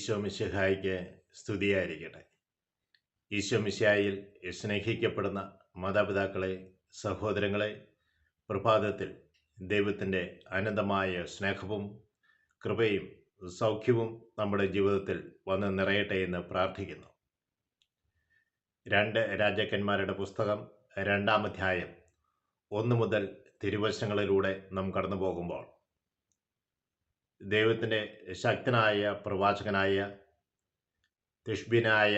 ഈശോ മിശിഹായ്ക്ക് സ്തുതിയായിരിക്കട്ടെ. ഈശോ മിശിഹായിൽ സ്നേഹിക്കപ്പെടുന്ന മാതാപിതാക്കളെ, സഹോദരങ്ങളെ, പ്രഭാതത്തിൽ ദൈവത്തിൻ്റെ അനന്തമായ സ്നേഹവും കൃപയും സൗഖ്യവും നമ്മുടെ ജീവിതത്തിൽ വന്ന് നിറയട്ടെ എന്ന് പ്രാർത്ഥിക്കുന്നു. 2 രാജാക്കന്മാരുടെ പുസ്തകം 2-ാം അധ്യായം 1 മുതൽ തിരുവചനങ്ങളിലൂടെ നാം കടന്നു പോകുമ്പോൾ ദൈവത്തിൻ്റെ ശക്തനായ പ്രവാചകനായ തിഷ്ബിനായ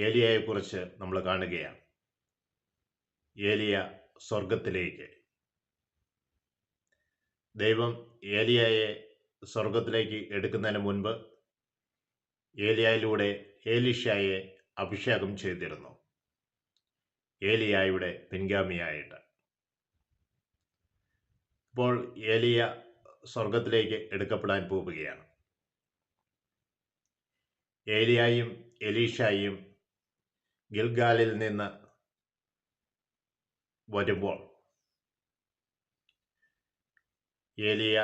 ഏലിയയെക്കുറിച്ച് നമ്മൾ കാണുകയാണ്. ഏലിയ സ്വർഗത്തിലേക്ക്, ദൈവം ഏലിയയെ സ്വർഗത്തിലേക്ക് എടുക്കുന്നതിന് മുൻപ് ഏലിയയിലൂടെ ഏലീഷയെ അഭിഷേകം ചെയ്തിരുന്നു, ഏലിയായുടെ പിൻഗാമിയായിട്ട്. ഇപ്പോൾ ഏലിയ സ്വർഗത്തിലേക്ക് എടുക്കപ്പെടാൻ പോവുകയാണ്. ഏലിയായും എലീഷായും ഗിൽഗാലിൽ നിന്ന് വരുമ്പോൾ ഏലിയ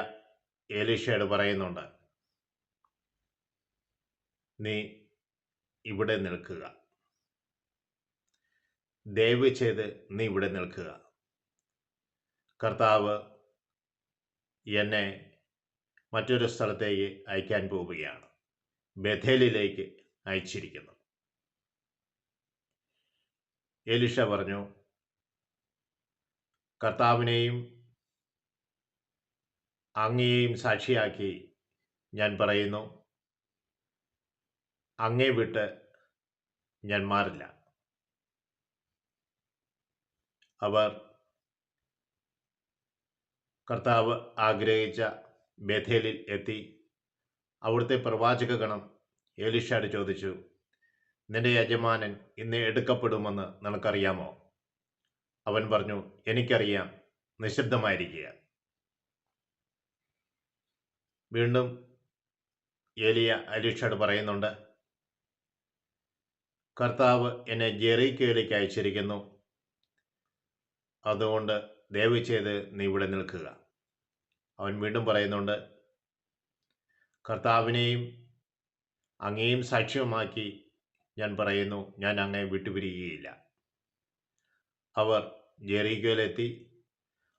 എലീഷയോട് പറയുന്നുണ്ട്, നീ ഇവിടെ നിൽക്കുക, ദയവ് ചെയ്ത് നീ ഇവിടെ നിൽക്കുക. കർത്താവ് എന്നെ മറ്റൊരു സ്ഥലത്തേക്ക് അയക്കാൻ പോവുകയാണ്, ബഥേലിലേക്ക് അയച്ചിരിക്കുന്നു. എലീഷ പറഞ്ഞു, കർത്താവിനെയും അങ്ങയെയും സാക്ഷിയാക്കി ഞാൻ പറയുന്നു, അങ്ങേ വിട്ട് ഞാൻ മാറില്ല. അവർ കർത്താവ് ആഗ്രഹിച്ച ബഥേലിൽ എത്തി. അവിടുത്തെ പ്രവാചക ഗണം എലീഷയോട് ചോദിച്ചു, നിന്റെ യജമാനൻ ഇന്ന് എടുക്കപ്പെടുമെന്ന് നിനക്കറിയാമോ? അവൻ പറഞ്ഞു, എനിക്കറിയാം, നിശബ്ദമായിരിക്കുക. വീണ്ടും ഏലിയ എലീഷയോട് പറയുന്നുണ്ട്, കർത്താവ് എന്നെ ജെറീക്കോയിലേക്ക് അയച്ചിരിക്കുന്നു, അതുകൊണ്ട് ദയവ് ചെയ്ത് നീ ഇവിടെ നിൽക്കുക. അവൻ വീണ്ടും പറയുന്നുണ്ട്, കർത്താവിനെയും അങ്ങയെയും സാക്ഷ്യമാക്കി ഞാൻ പറയുന്നു, ഞാൻ അങ്ങയെ വിട്ടുപിരിയുകയില്ല. അവർ ജെറീക്കോയിലെത്തി.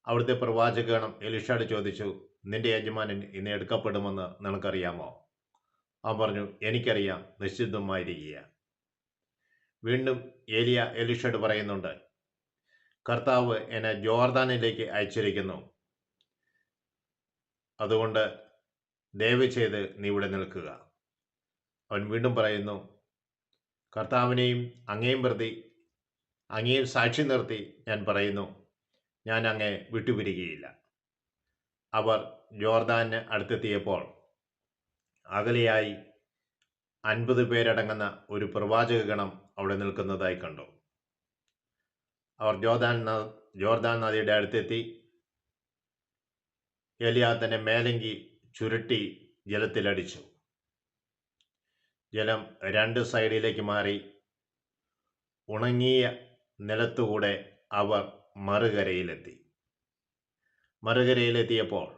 അവിടുത്തെ പ്രവാചകഗണം എലീഷയോട് ചോദിച്ചു, നിന്റെ യജമാനൻ ഇന്ന് എടുക്കപ്പെടുമെന്ന് നിനക്കറിയാമോ? അവൻ പറഞ്ഞു, എനിക്കറിയാം, നിശ്ചിതമായിരിക്കുക. വീണ്ടും ഏലിയ എലീഷയോട് പറയുന്നുണ്ട്, കർത്താവ് എന്നെ ജോർദാനിലേക്ക് അയച്ചിരിക്കുന്നു, അതുകൊണ്ട് ദയവ് ചെയ്ത് നീ ഇവിടെ നിൽക്കുക. അവൻ വീണ്ടും പറയുന്നു, കർത്താവിനെയും അങ്ങേയും പ്രതി അങ്ങേയും സാക്ഷി നിർത്തി ഞാൻ പറയുന്നു, ഞാൻ അങ്ങേ വിട്ടുപിരിക്കുകയില്ല. അവർ ജോർദാന് അടുത്തെത്തിയപ്പോൾ അകലെയായി 50 പേരടങ്ങുന്ന ഒരു പ്രവാചക ഗണം അവിടെ നിൽക്കുന്നതായി കണ്ടു. അവർ ജോർദാൻ നദിയുടെ അടുത്തെത്തി. ഏലിയ തന്റെ മേലങ്കി ചുരുട്ടി ജലത്തിലടിച്ചു. ജലം 2 സൈഡിലേക്ക് മാറി. ഉണങ്ങിയ നിലത്തുകൂടെ അവർ മറുകരയിലെത്തി. മറുകരയിലെത്തിയപ്പോൾ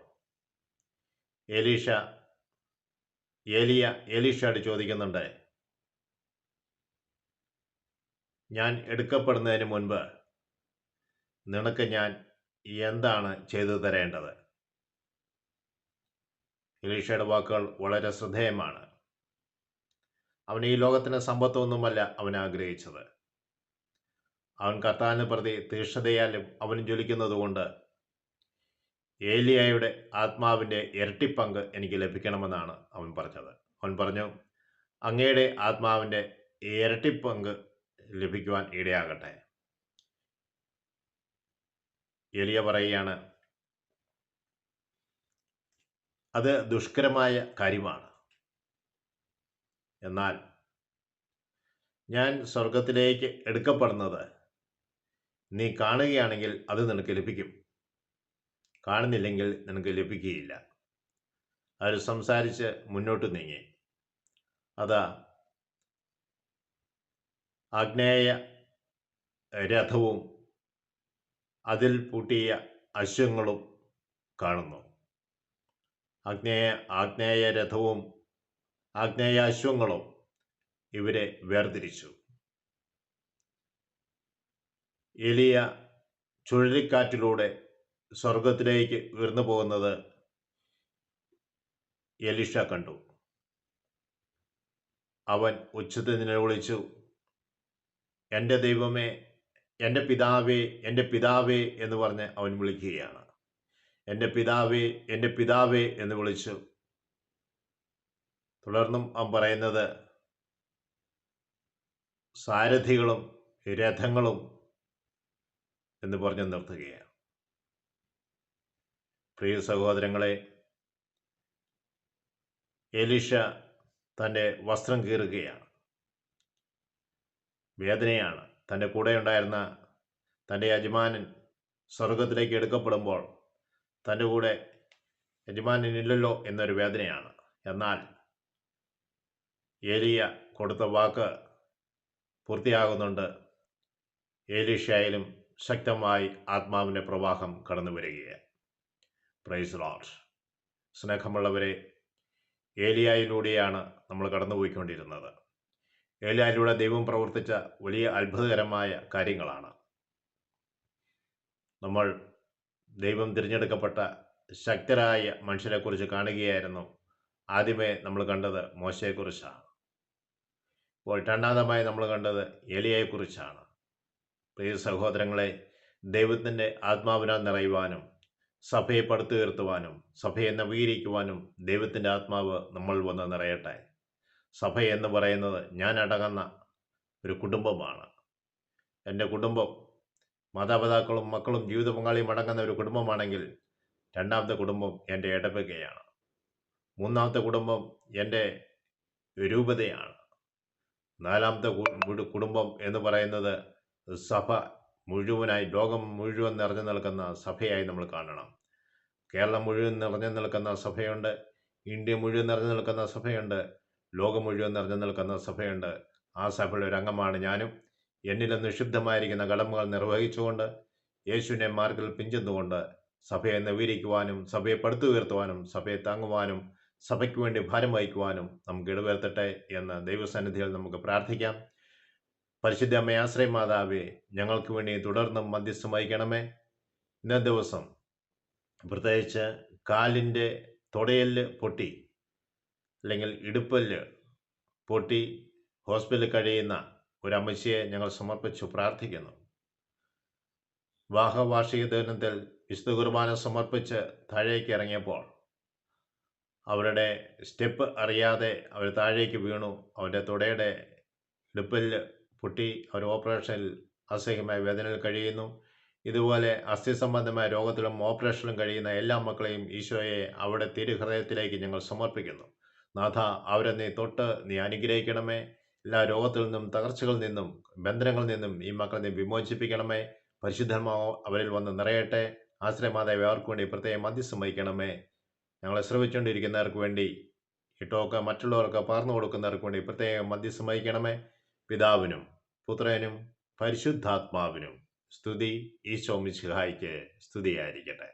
ഏലിയ എലീഷയോട് ചോദിക്കുന്നുണ്ട്, ഞാൻ എടുക്കപ്പെടുന്നതിന് മുൻപ് നിനക്ക് ഞാൻ എന്താണ് ചെയ്തു തരേണ്ടത്? എലീഷയുടെ വാക്കുകൾ വളരെ ശ്രദ്ധേയമാണ്. അവൻ ഈ ലോകത്തിന് സമ്പത്തൊന്നുമല്ല അവൻ ആഗ്രഹിച്ചത്. അവൻ കർത്താവിനെ പ്രതി തീക്ഷ്ണതയാലും അവൻ ജ്വലിക്കുന്നതുകൊണ്ട് ഏലിയായുടെ ആത്മാവിൻ്റെ ഇരട്ടിപ്പങ്ക് എനിക്ക് ലഭിക്കണമെന്നാണ് അവൻ പറഞ്ഞത്. അവൻ പറഞ്ഞു, അങ്ങയുടെ ആത്മാവിൻ്റെ ഇരട്ടിപ്പങ്ക് ലഭിക്കുവാൻ ഇടയാകട്ടെ. ഏലിയ പറയുകയാണ്, അത് ദുഷ്കരമായ കാര്യമാണ്, എന്നാൽ ഞാൻ സ്വർഗത്തിലേക്ക് എടുക്കപ്പെടുന്നത് നീ കാണുകയാണെങ്കിൽ അത് നിനക്ക് ലഭിക്കും, കാണുന്നില്ലെങ്കിൽ നിനക്ക് ലഭിക്കുകയില്ല. അവർ സംസാരിച്ച് മുന്നോട്ട് നീങ്ങി. അതാ ആഗ്നേയ രഥവും അതിൽ പൂട്ടിയ അശ്വങ്ങളും കാണുന്നു. ആഗ്നേയ രഥവും ആഗ്നേയാശ്വങ്ങളും ഇവരെ വേർതിരിച്ചു. എലിയ ചുഴലിക്കാറ്റിലൂടെ സ്വർഗത്തിലേക്ക് ഉയർന്നു പോകുന്നത് എലീഷ കണ്ടു. അവൻ ഉച്ചത്തിൽ നിലവിളിച്ചു, എൻ്റെ ദൈവമേ, എൻ്റെ പിതാവേ, എൻ്റെ പിതാവേ എന്ന് പറഞ്ഞ് അവൻ വിളിക്കുകയാണ്. എൻ്റെ പിതാവേ, എൻ്റെ പിതാവേ എന്ന് വിളിച്ചു. തുടർന്നും അവൻ പറയുന്നത്, സാരഥികളും രഥങ്ങളും എന്ന് പറഞ്ഞു നിർത്തുകയാണ്. പ്രിയ സഹോദരങ്ങളെ, എലീഷ തൻ്റെ വസ്ത്രം കീറുകയാണ്. വേദനയാണ്. തൻ്റെ കൂടെ ഉണ്ടായിരുന്ന തൻ്റെ യജമാനൻ സ്വർഗത്തിലേക്ക് എടുക്കപ്പെടുമ്പോൾ തൻ്റെ കൂടെ യജമാനനില്ലല്ലോ എന്നൊരു വേദനയാണ്. എന്നാൽ ഏലിയ കൊടുത്ത വാക്ക് പൂർത്തിയാകുന്നുണ്ട്. എലീഷയിലും ശക്തമായി ആത്മാവിൻ്റെ പ്രവാഹം കടന്നു വരികയാണ്. Praise Lord. സ്നേഹമുള്ളവരെ, ഏലിയായിലൂടെയാണ് നമ്മൾ കടന്നുപോയിക്കൊണ്ടിരുന്നത്. ഏലിയായിലൂടെ ദൈവം പ്രവർത്തിച്ച വലിയ അത്ഭുതകരമായ കാര്യങ്ങളാണ്. നമ്മൾ ദൈവം തിരഞ്ഞെടുക്കപ്പെട്ട ശക്തരായ മനുഷ്യരെക്കുറിച്ച് കാണുകയായിരുന്നു. ആദ്യമേ നമ്മൾ കണ്ടത് മോശയെക്കുറിച്ചാണ്. ഇപ്പോൾ രണ്ടാമതായി നമ്മൾ കണ്ടത് ഏലിയയെക്കുറിച്ചാണ്. പ്രിയ സഹോദരങ്ങളെ, ദൈവത്തിൻ്റെ ആത്മാവിനാൽ നിറയുവാനും സഭയെ പടുത്തുയർത്തുവാനും സഭയെ നവീകരിക്കുവാനും ദൈവത്തിൻ്റെ ആത്മാവ് നമ്മൾ വന്ന് നിറയട്ടെ. സഭ എന്ന് പറയുന്നത് ഞാൻ അടങ്ങുന്ന ഒരു കുടുംബമാണ്. എൻ്റെ കുടുംബം മാതാപിതാക്കളും മക്കളും ജീവിത പങ്കാളിയും അടങ്ങുന്ന ഒരു കുടുംബമാണെങ്കിൽ രണ്ടാമത്തെ കുടുംബം എൻ്റെ ഇടവകയാണ്. മൂന്നാമത്തെ കുടുംബം എൻ്റെ രൂപതയാണ്. നാലാമത്തെ കുടുംബം എന്ന് പറയുന്നത് സഭ മുഴുവനായി, ലോകം മുഴുവൻ നിറഞ്ഞു നിൽക്കുന്ന സഭയായി നമ്മൾ കാണണം. കേരളം മുഴുവൻ നിറഞ്ഞു നിൽക്കുന്ന സഭയുണ്ട്, ഇന്ത്യ മുഴുവൻ നിറഞ്ഞു നിൽക്കുന്ന സഭയുണ്ട്, ലോകം മുഴുവൻ നിറഞ്ഞു നിൽക്കുന്ന സഭയുണ്ട്. ആ സഭയുടെ ഒരു അംഗമാണ് ഞാനും. എന്നിലും നിഷിദ്ധമായിരിക്കുന്ന കടമകൾ നിർവഹിച്ചുകൊണ്ട് യേശുവിനെ മാർഗത്തിൽ പിഞ്ചെന്നുകൊണ്ട് സഭയെ നവീകരിക്കുവാനും സഭയെ പടുത്തുയർത്തുവാനും സഭയെ താങ്ങുവാനും സഭയ്ക്ക് വേണ്ടി ഭാരം വഹിക്കുവാനും നമുക്ക് ഇടവരുത്തട്ടെ എന്ന് ദൈവസന്നിധിയിൽ നമുക്ക് പ്രാർത്ഥിക്കാം. പരിശുദ്ധ അമ്മേ, ആശ്രയ മാതാവേ, ഞങ്ങൾക്ക് വേണ്ടി തുടർന്നും മധ്യസ്ഥം വഹിക്കണമേ. ഇന്നേ ദിവസം പ്രത്യേകിച്ച് കാലിൻ്റെ തുടയല് പൊട്ടി അല്ലെങ്കിൽ ഇടുപ്പല് പൊട്ടി ഹോസ്പിറ്റലിൽ കഴിയുന്ന ഒരമ്മച്ചിയെ ഞങ്ങൾ സമർപ്പിച്ചു പ്രാർത്ഥിക്കുന്നു. വിവാഹവാർഷിക ദിനത്തിൽ വിശുദ്ധ കുർബാന സമർപ്പിച്ച് താഴേക്ക് ഇറങ്ങിയപ്പോൾ അവരുടെ സ്റ്റെപ്പ് അറിയാതെ അവർ താഴേക്ക് വീണു. അവരുടെ തുടയുടെ ഇടുപ്പല് പൊട്ടി അവർ ഓപ്പറേഷനിൽ അസഹ്യമായ വേദനയിൽ കഴിയുന്നു. ഇതുപോലെ അസ്ഥി സംബന്ധമായ രോഗത്തിലും ഓപ്പറേഷനിലും കഴിയുന്ന എല്ലാ മക്കളെയും ഈശോയെ അവിടെ തിരുഹൃദയത്തിലേക്ക് ഞങ്ങൾ സമർപ്പിക്കുന്നു. നാഥ, അവരെ നീ തൊട്ട് നീ അനുഗ്രഹിക്കണമേ. എല്ലാ രോഗത്തിൽ നിന്നും തകർച്ചകളിൽ നിന്നും ബന്ധനങ്ങളിൽ നിന്നും ഈ മക്കളെ നീ വിമോചിപ്പിക്കണമേ. പരിശുദ്ധമാവോ അവരിൽ വന്ന് നിറയട്ടെ. ആശ്രയമാതാവ് അവർക്ക് വേണ്ടി പ്രത്യേകം മധ്യസ്ഥം വഹിക്കണമേ. ഞങ്ങളെ ശ്രമിച്ചുകൊണ്ടിരിക്കുന്നവർക്ക് വേണ്ടി ഈ ടോക്ക് മറ്റുള്ളവർക്ക് പകർന്നു കൊടുക്കുന്നവർക്ക് വേണ്ടി പ്രത്യേകം മധ്യസ്ഥം വഹിക്കണമേ. പിതാവിനും പുത്രനും പരിശുദ്ധാത്മാവിനും സ്തുതി. ഈശോ മിശിഹായ്ക്ക് സ്തുതിയായിരിക്കട്ടെ.